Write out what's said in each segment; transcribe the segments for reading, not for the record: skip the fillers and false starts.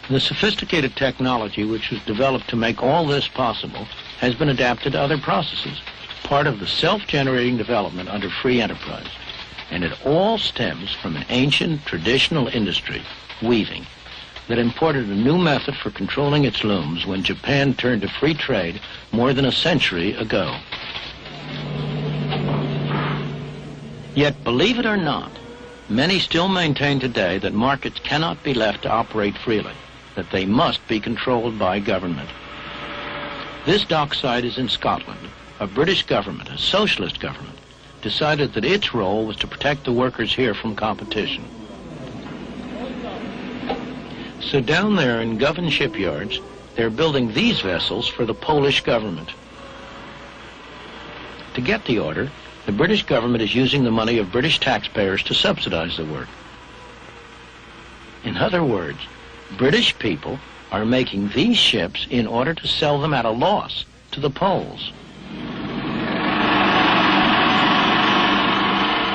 The sophisticated technology which was developed to make all this possible has been adapted to other processes, part of the self-generating development under free enterprise. And it all stems from an ancient, traditional industry, weaving, that imported a new method for controlling its looms when Japan turned to free trade more than a century ago. Yet, believe it or not, many still maintain today that markets cannot be left to operate freely, that they must be controlled by government. This dockside is in Scotland. A British government, a socialist government, decided that its role was to protect the workers here from competition. So down there in Govan shipyards, they're building these vessels for the Polish government. To get the order, the British government is using the money of British taxpayers to subsidize the work. In other words, British people are making these ships in order to sell them at a loss to the Poles.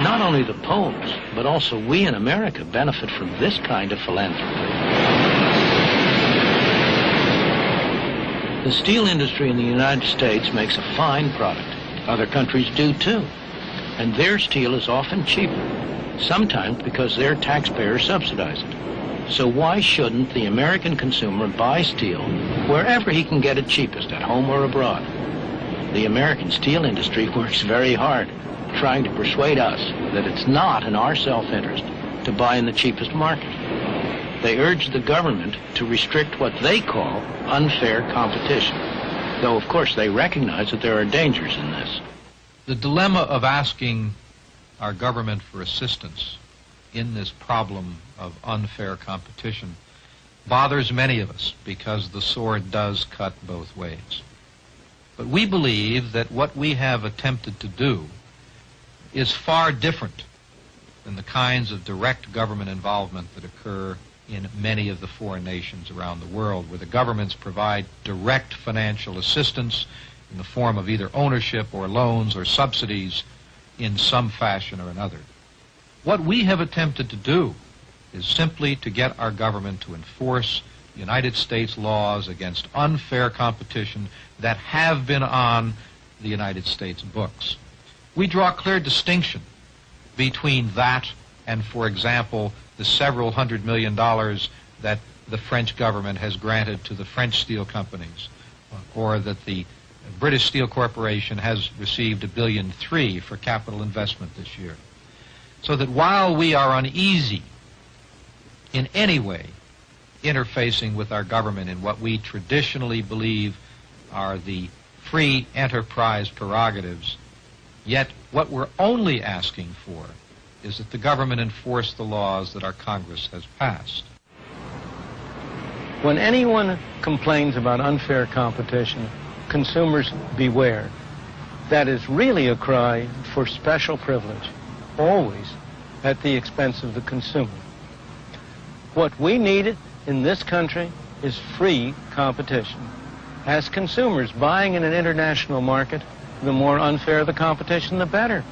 Not only the Poles, but also we in America benefit from this kind of philanthropy. The steel industry in the United States makes a fine product. Other countries do too. And their steel is often cheaper, sometimes because their taxpayers subsidize it. So why shouldn't the American consumer buy steel wherever he can get it cheapest, at home or abroad? The American steel industry works very hard, trying to persuade us that it's not in our self-interest to buy in the cheapest market. They urge the government to restrict what they call unfair competition, though of course they recognize that there are dangers in this. The dilemma of asking our government for assistance in this problem of unfair competition bothers many of us because the sword does cut both ways. But we believe that what we have attempted to do is far different than the kinds of direct government involvement that occur in many of the foreign nations around the world, where the governments provide direct financial assistance in the form of either ownership or loans or subsidies in some fashion or another. What we have attempted to do is simply to get our government to enforce United States laws against unfair competition that have been on the United States books. We draw a clear distinction between that and, for example, the several $100 million that the French government has granted to the French steel companies, or that the British Steel Corporation has received $1.3 billion for capital investment this year. So that while we are uneasy in any way interfacing with our government in what we traditionally believe are the free enterprise prerogatives, yet what we're only asking for is that the government enforce the laws that our Congress has passed. When anyone complains about unfair competition, consumers beware. That is really a cry for special privilege, always at the expense of the consumer. What we need in this country is free competition. As consumers buying in an international market, the more unfair the competition, the better.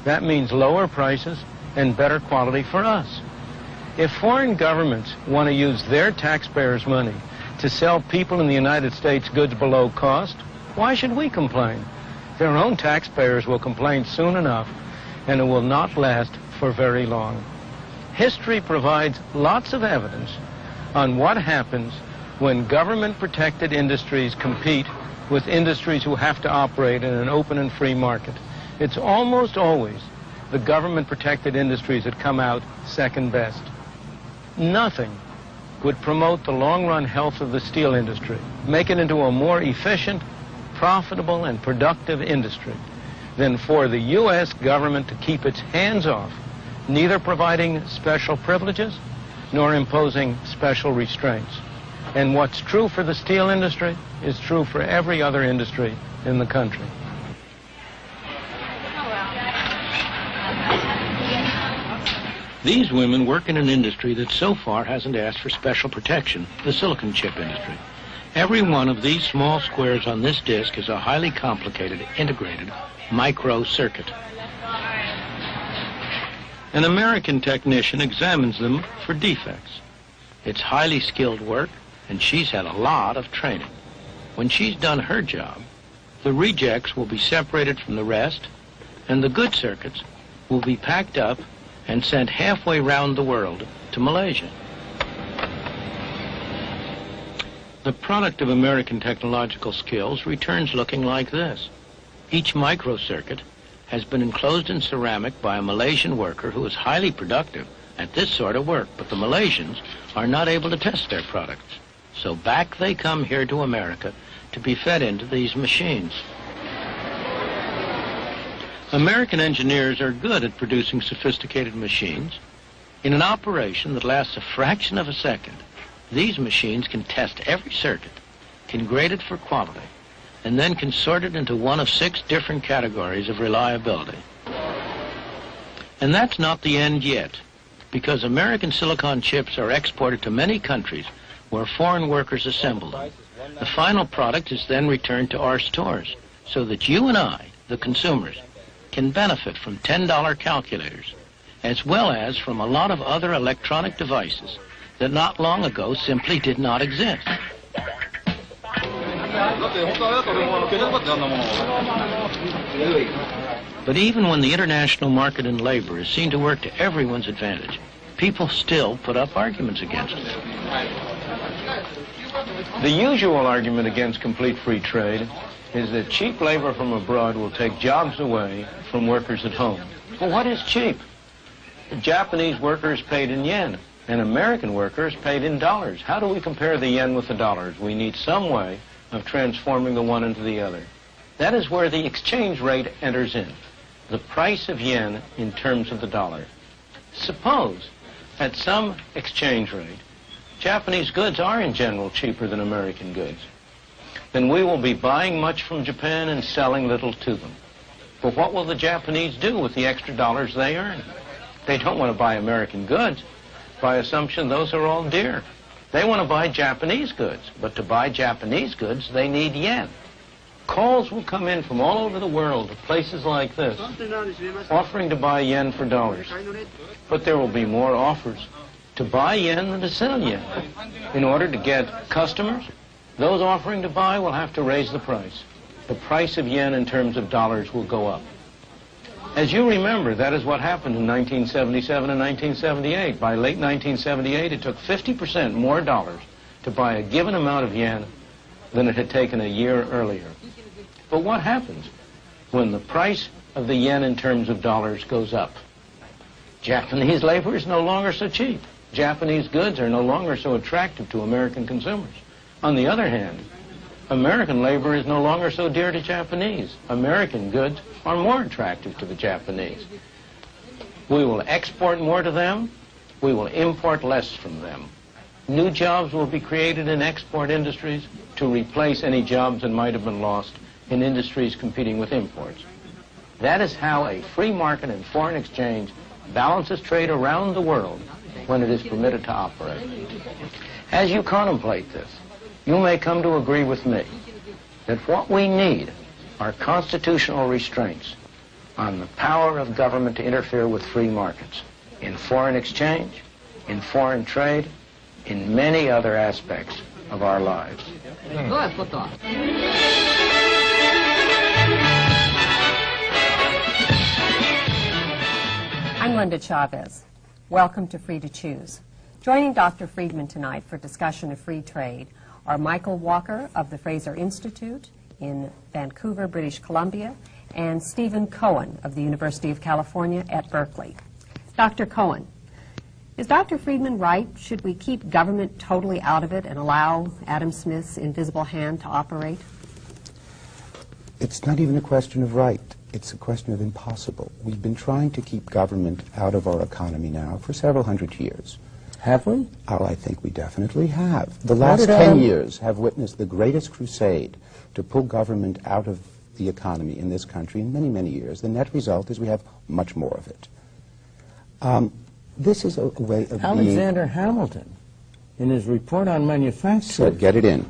That means lower prices and better quality for us. If foreign governments want to use their taxpayers' money to sell people in the United States goods below cost, why should we complain? Their own taxpayers will complain soon enough, and it will not last for very long. History provides lots of evidence on what happens when government-protected industries compete with industries who have to operate in an open and free market. It's almost always the government-protected industries that come out second best. Nothing would promote the long-run health of the steel industry, make it into a more efficient, profitable, and productive industry than for the U.S. government to keep its hands off, neither providing special privileges nor imposing special restraints. And what's true for the steel industry is true for every other industry in the country. These women work in an industry that so far hasn't asked for special protection, the silicon chip industry. Every one of these small squares on this disc is a highly complicated, integrated micro circuit. An American technician examines them for defects. It's highly skilled work, and she's had a lot of training. When she's done her job, the rejects will be separated from the rest, and the good circuits will be packed up and sent halfway round the world to Malaysia. The product of American technological skills returns looking like this. Each microcircuit has been enclosed in ceramic by a Malaysian worker who is highly productive at this sort of work, but the Malaysians are not able to test their products. So back they come here to America to be fed into these machines. American engineers are good at producing sophisticated machines. In an operation that lasts a fraction of a second, these machines can test every circuit, can grade it for quality, and then can sort it into one of 6 different categories of reliability. And that's not the end yet, because American silicon chips are exported to many countries where foreign workers assemble them. The final product is then returned to our stores, so that you and I, the consumers, can benefit from $10 calculators, as well as from a lot of other electronic devices that not long ago simply did not exist. But even when the international market in labor is seen to work to everyone's advantage, people still put up arguments against it. The usual argument against complete free trade is that cheap labor from abroad will take jobs away from workers at home. Well, what is cheap? The Japanese workers paid in yen, and American workers paid in dollars. How do we compare the yen with the dollars? We need some way of transforming the one into the other. That is where the exchange rate enters in, the price of yen in terms of the dollar. Suppose, at some exchange rate, Japanese goods are in general cheaper than American goods. Then we will be buying much from Japan and selling little to them. But what will the Japanese do with the extra dollars they earn? They don't want to buy American goods. By assumption, those are all dear. They want to buy Japanese goods, but to buy Japanese goods, they need yen. Calls will come in from all over the world to places like this, offering to buy yen for dollars. But there will be more offers to buy yen than to sell yen. In order to get customers, those offering to buy will have to raise the price. The price of yen in terms of dollars will go up. As you remember, that is what happened in 1977 and 1978. By late 1978, it took 50% more dollars to buy a given amount of yen than it had taken a year earlier. But what happens when the price of the yen in terms of dollars goes up? Japanese labor is no longer so cheap. Japanese goods are no longer so attractive to American consumers. On the other hand, American labor is no longer so dear to Japanese. American goods are more attractive to the Japanese. We will export more to them. We will import less from them. New jobs will be created in export industries to replace any jobs that might have been lost in industries competing with imports. That is how a free market and foreign exchange balances trade around the world when it is permitted to operate. As you contemplate this, you may come to agree with me that what we need are constitutional restraints on the power of government to interfere with free markets in foreign exchange, in foreign trade, in many other aspects of our lives. I'm Linda Chavez. Welcome to Free to Choose. Joining Dr. Friedman tonight for discussion of free trade are Michael Walker of the Fraser Institute in Vancouver, British Columbia, and Stephen Cohen of the University of California at Berkeley. Dr. Cohen, is Dr. Friedman right? Should we keep government totally out of it and allow Adam Smith's invisible hand to operate? It's not even a question of right. It's a question of impossible. We've been trying to keep government out of our economy now for several hundred years. Have we? Oh, I think we definitely have. The last 10 years have witnessed the greatest crusade to pull government out of the economy in this country in many, many years. The net result is we have much more of it. This is a way of Alexander Hamilton, in his report on manufacturing, said, get it in.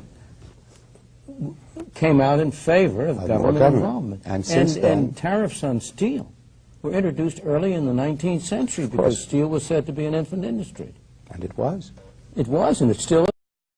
Came out in favor of government involvement. And since then, and tariffs on steel were introduced early in the 19th century because steel was said to be an infant industry. And it was. It was, and it still is.